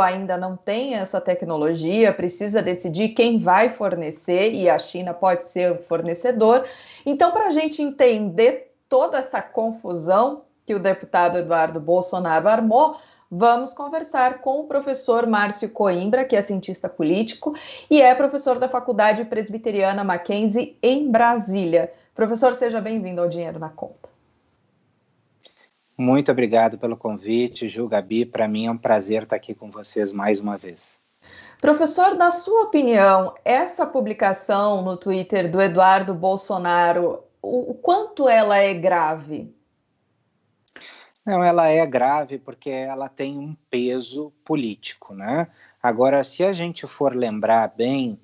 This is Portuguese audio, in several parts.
ainda não tem essa tecnologia, precisa decidir quem vai fornecer e a China pode ser o fornecedor. Então, para a gente entender toda essa confusão que o deputado Eduardo Bolsonaro armou, vamos conversar com o professor Márcio Coimbra, que é cientista político e é professor da Faculdade Presbiteriana Mackenzie em Brasília. Professor, seja bem-vindo ao Dinheiro na Conta. Muito obrigado pelo convite, Ju, Gabi. Para mim é um prazer estar aqui com vocês mais uma vez. Professor, na sua opinião, essa publicação no Twitter do Eduardo Bolsonaro, o quanto ela é grave? Não, ela é grave porque ela tem um peso político, né? Agora, se a gente for lembrar bem,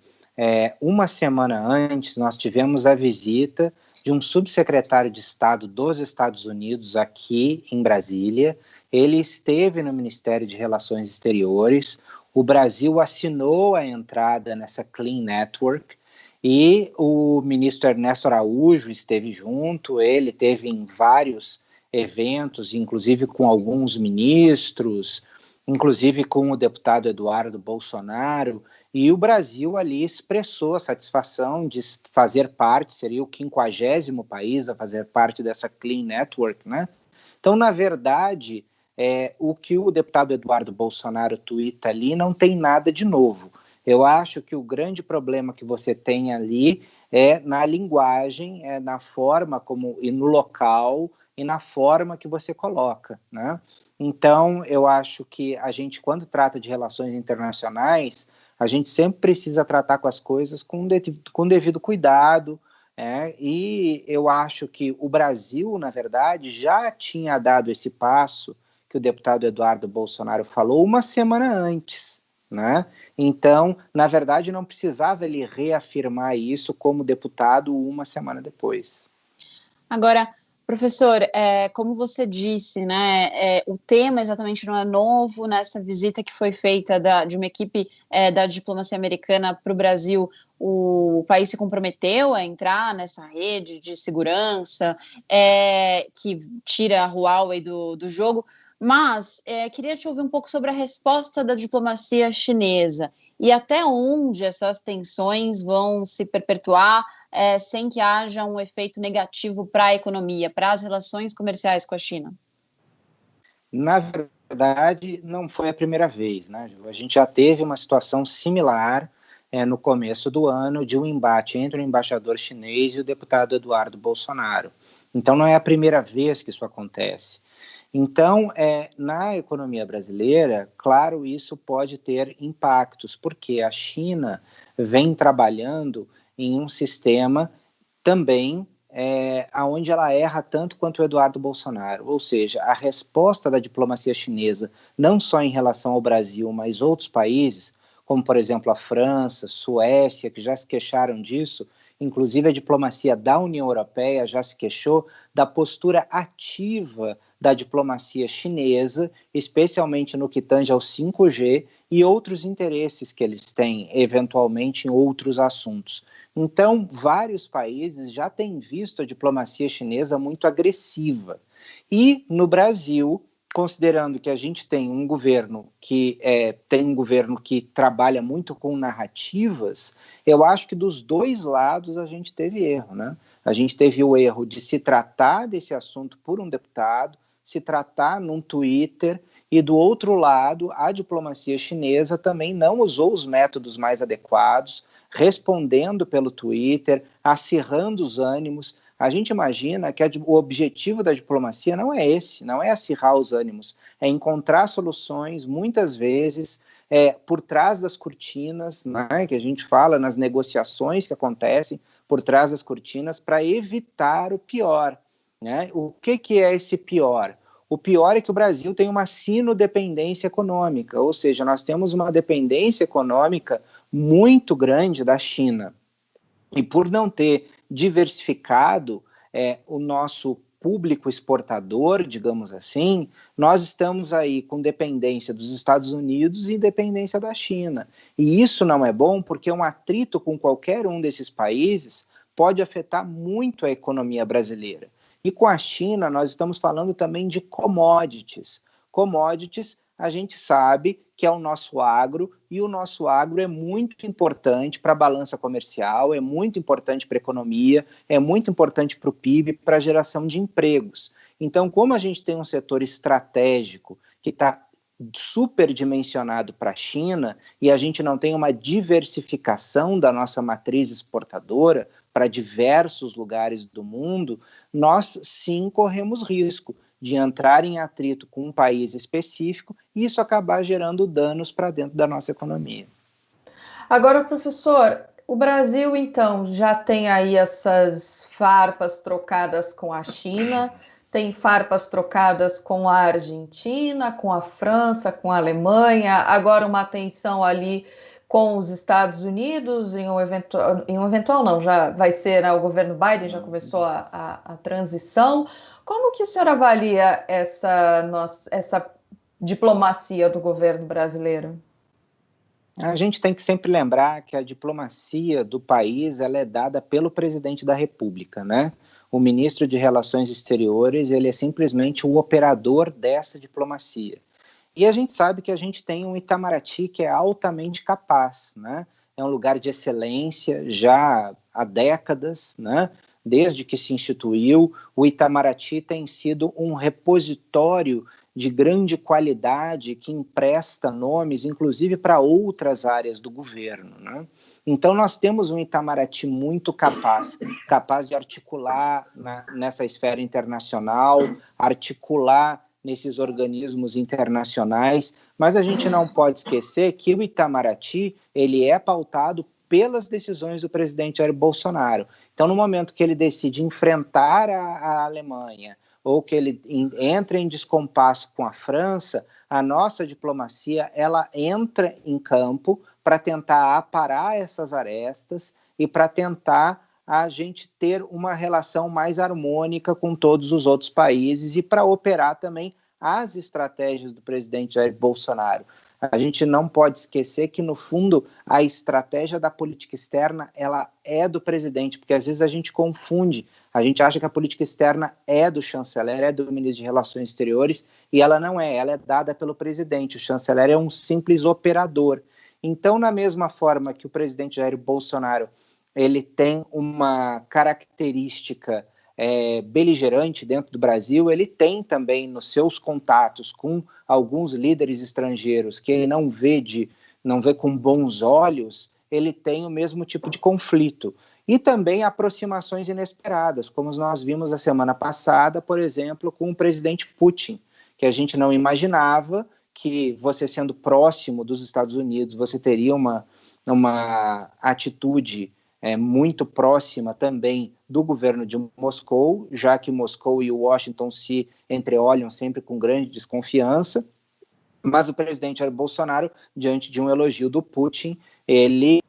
uma semana antes nós tivemos a visita de um subsecretário de Estado dos Estados Unidos aqui em Brasília. Ele esteve no Ministério de Relações Exteriores. O Brasil assinou a entrada nessa Clean Network e o ministro Ernesto Araújo esteve junto. Ele esteve em vários eventos, inclusive com alguns ministros, inclusive com o deputado Eduardo Bolsonaro, e o Brasil ali expressou a satisfação de fazer parte, seria o 50º país a fazer parte dessa Clean Network, né? Então, na verdade, o que o deputado Eduardo Bolsonaro tuita ali não tem nada de novo. Eu acho que o grande problema que você tem ali é na linguagem, na forma como e no local e na forma que você coloca, né? Então, eu acho que a gente, quando trata de relações internacionais, a gente sempre precisa tratar com as coisas com devido cuidado, e eu acho que o Brasil, na verdade, já tinha dado esse passo que o deputado Eduardo Bolsonaro falou uma semana antes, né? Então, na verdade, não precisava ele reafirmar isso como deputado uma semana depois. Agora, professor, como você disse, né, o tema exatamente não é novo. Nessa visita que foi feita de uma equipe da diplomacia americana para o Brasil, o país se comprometeu a entrar nessa rede de segurança que tira a Huawei do jogo, mas queria te ouvir um pouco sobre a resposta da diplomacia chinesa e até onde essas tensões vão se perpetuar sem que haja um efeito negativo para a economia, para as relações comerciais com a China? Na verdade, não foi a primeira vez, né? A gente já teve uma situação similar no começo do ano, de um embate entre o embaixador chinês e o deputado Eduardo Bolsonaro. Então, não é a primeira vez que isso acontece. Então, na economia brasileira, claro, isso pode ter impactos, porque a China vem trabalhando em um sistema também onde ela erra tanto quanto o Eduardo Bolsonaro, ou seja, a resposta da diplomacia chinesa, não só em relação ao Brasil, mas outros países, como por exemplo a França, Suécia, que já se queixaram disso, inclusive a diplomacia da União Europeia já se queixou da postura ativa da diplomacia chinesa, especialmente no que tange ao 5G e outros interesses que eles têm, eventualmente, em outros assuntos. Então, vários países já têm visto a diplomacia chinesa muito agressiva. E, no Brasil, considerando que a gente tem um governo que trabalha muito com narrativas, eu acho que dos dois lados a gente teve erro, né? A gente teve o erro de se tratar desse assunto por um deputado, se tratar num Twitter, e do outro lado, a diplomacia chinesa também não usou os métodos mais adequados, respondendo pelo Twitter, acirrando os ânimos. A gente imagina que o objetivo da diplomacia não é esse, não é acirrar os ânimos, é encontrar soluções, muitas vezes, por trás das cortinas, né, que a gente fala nas negociações que acontecem por trás das cortinas, para evitar o pior. Né? O que é esse pior? O pior é que o Brasil tem uma sinodependência econômica, ou seja, nós temos uma dependência econômica muito grande da China. E por não ter diversificado o nosso público exportador, digamos assim, nós estamos aí com dependência dos Estados Unidos e dependência da China. E isso não é bom porque um atrito com qualquer um desses países pode afetar muito a economia brasileira. E com a China, nós estamos falando também de commodities. Commodities, a gente sabe que é o nosso agro, e o nosso agro é muito importante para a balança comercial, é muito importante para a economia, é muito importante para o PIB, para a geração de empregos. Então, como a gente tem um setor estratégico que está superdimensionado para a China e a gente não tem uma diversificação da nossa matriz exportadora para diversos lugares do mundo, nós sim corremos risco de entrar em atrito com um país específico e isso acabar gerando danos para dentro da nossa economia. Agora, professor, o Brasil, então, já tem aí essas farpas trocadas com a China, tem farpas trocadas com a Argentina, com a França, com a Alemanha, agora uma tensão ali com os Estados Unidos, em um eventual não, já vai ser, né, o governo Biden já começou a transição. Como que o senhor avalia essa diplomacia do governo brasileiro? A gente tem que sempre lembrar que a diplomacia do país ela é dada pelo presidente da República, né? O ministro de Relações Exteriores ele é simplesmente o operador dessa diplomacia. E a gente sabe que a gente tem um Itamaraty que é altamente capaz, né? É um lugar de excelência já há décadas, né? Desde que se instituiu, o Itamaraty tem sido um repositório de grande qualidade que empresta nomes, inclusive para outras áreas do governo, né? Então, nós temos um Itamaraty muito capaz de articular nessa esfera internacional, articular nesses organismos internacionais, mas a gente não pode esquecer que o Itamaraty ele é pautado pelas decisões do presidente Jair Bolsonaro. Então, no momento que ele decide enfrentar a Alemanha, ou que ele entra em descompasso com a França, a nossa diplomacia ela entra em campo para tentar aparar essas arestas e para tentar a gente ter uma relação mais harmônica com todos os outros países e para operar também as estratégias do presidente Jair Bolsonaro. A gente não pode esquecer que, no fundo, a estratégia da política externa ela é do presidente, porque às vezes a gente confunde, a gente acha que a política externa é do chanceler, é do ministro de Relações Exteriores, e ela não é, ela é dada pelo presidente. O chanceler é um simples operador. Então, na mesma forma que o presidente Jair Bolsonaro ele tem uma característica beligerante dentro do Brasil, ele tem também nos seus contatos com alguns líderes estrangeiros que ele não vê com bons olhos, ele tem o mesmo tipo de conflito. E também aproximações inesperadas, como nós vimos a semana passada, por exemplo, com o presidente Putin, que a gente não imaginava que você sendo próximo dos Estados Unidos, você teria uma atitude muito próxima também do governo de Moscou, já que Moscou e Washington se entreolham sempre com grande desconfiança, mas o presidente Jair Bolsonaro, diante de um elogio do Putin, ele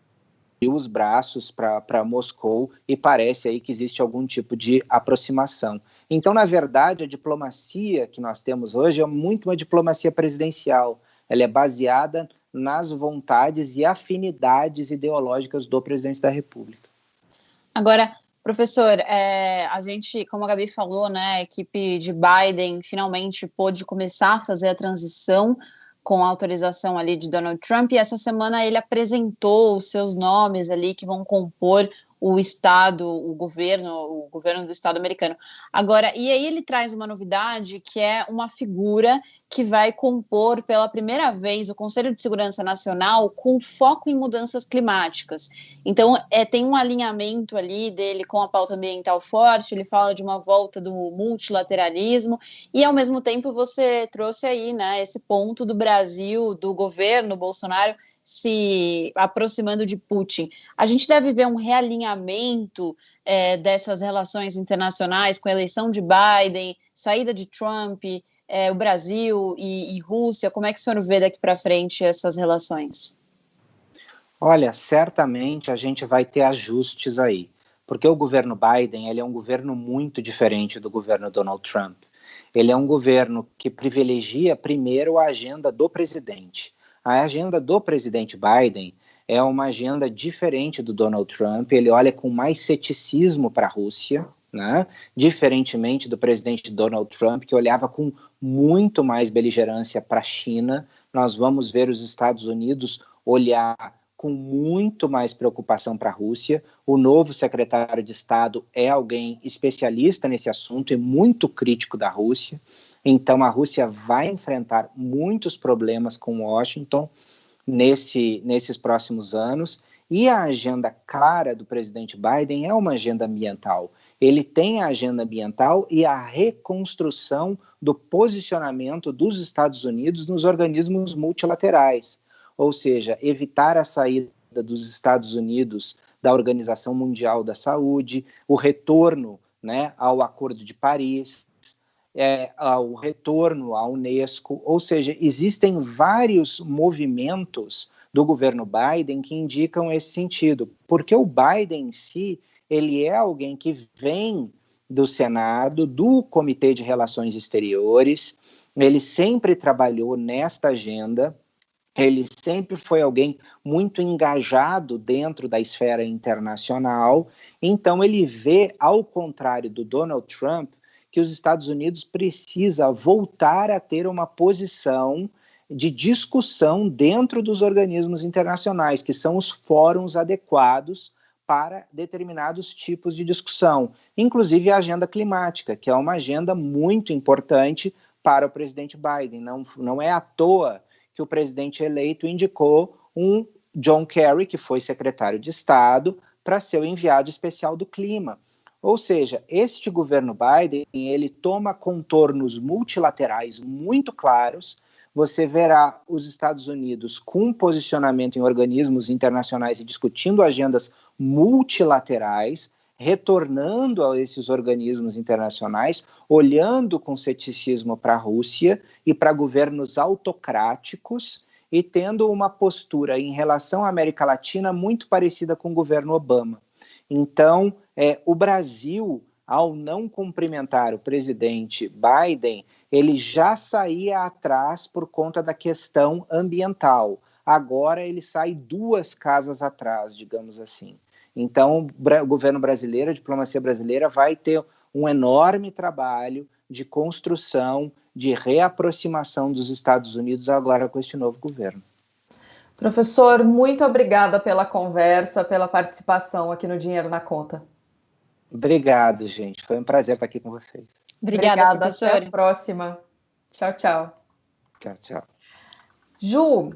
abriu os braços para Moscou e parece aí que existe algum tipo de aproximação. Então, na verdade, a diplomacia que nós temos hoje é muito uma diplomacia presidencial, ela é baseada nas vontades e afinidades ideológicas do presidente da República. Agora, professor, a gente, como a Gabi falou, né, a equipe de Biden finalmente pôde começar a fazer a transição com a autorização ali de Donald Trump, e essa semana ele apresentou os seus nomes ali que vão compor o Estado, o governo do Estado americano. Agora, e aí ele traz uma novidade que é uma figura que vai compor pela primeira vez o Conselho de Segurança Nacional com foco em mudanças climáticas. Então, tem um alinhamento ali dele com a pauta ambiental forte, ele fala de uma volta do multilateralismo e, ao mesmo tempo, você trouxe aí, né, esse ponto do Brasil, do governo Bolsonaro, se aproximando de Putin. A gente deve ver um realinhamento dessas relações internacionais com a eleição de Biden, saída de Trump, o Brasil e Rússia. Como é que o senhor vê daqui para frente essas relações? Olha, certamente a gente vai ter ajustes aí, porque o governo Biden ele é um governo muito diferente do governo Donald Trump. Ele é um governo que privilegia primeiro a agenda do presidente. A agenda do presidente Biden é uma agenda diferente do Donald Trump, ele olha com mais ceticismo para a Rússia, né? Diferentemente do presidente Donald Trump, que olhava com muito mais beligerância para a China, nós vamos ver os Estados Unidos olhar com muito mais preocupação para a Rússia. O novo secretário de Estado é alguém especialista nesse assunto e muito crítico da Rússia. Então, a Rússia vai enfrentar muitos problemas com Washington nesses próximos anos. E a agenda clara do presidente Biden é uma agenda ambiental. Ele tem a agenda ambiental e a reconstrução do posicionamento dos Estados Unidos nos organismos multilaterais, ou seja, evitar a saída dos Estados Unidos da Organização Mundial da Saúde, o retorno, né, ao Acordo de Paris, ao retorno à Unesco, ou seja, existem vários movimentos do governo Biden que indicam esse sentido, porque o Biden em si, ele é alguém que vem do Senado, do Comitê de Relações Exteriores, ele sempre trabalhou nesta agenda, ele sempre foi alguém muito engajado dentro da esfera internacional, então ele vê, ao contrário do Donald Trump, que os Estados Unidos precisa voltar a ter uma posição de discussão dentro dos organismos internacionais, que são os fóruns adequados para determinados tipos de discussão, inclusive a agenda climática, que é uma agenda muito importante para o presidente Biden. Não é à toa que o presidente eleito indicou um John Kerry, que foi secretário de Estado, para ser o enviado especial do clima. Ou seja, este governo Biden, ele toma contornos multilaterais muito claros. Você verá os Estados Unidos com posicionamento em organismos internacionais e discutindo agendas multilaterais, retornando a esses organismos internacionais, olhando com ceticismo para a Rússia e para governos autocráticos e tendo uma postura em relação à América Latina muito parecida com o governo Obama. Então, o Brasil, ao não cumprimentar o presidente Biden, ele já saía atrás por conta da questão ambiental. Agora ele sai 2 casas atrás, digamos assim. Então, o governo brasileiro, a diplomacia brasileira vai ter um enorme trabalho de construção, de reaproximação dos Estados Unidos agora com este novo governo. Professor, muito obrigada pela conversa, pela participação aqui no Dinheiro na Conta. Obrigado, gente. Foi um prazer estar aqui com vocês. Obrigada, professor. Até a próxima. Tchau, tchau. Tchau, tchau. Ju,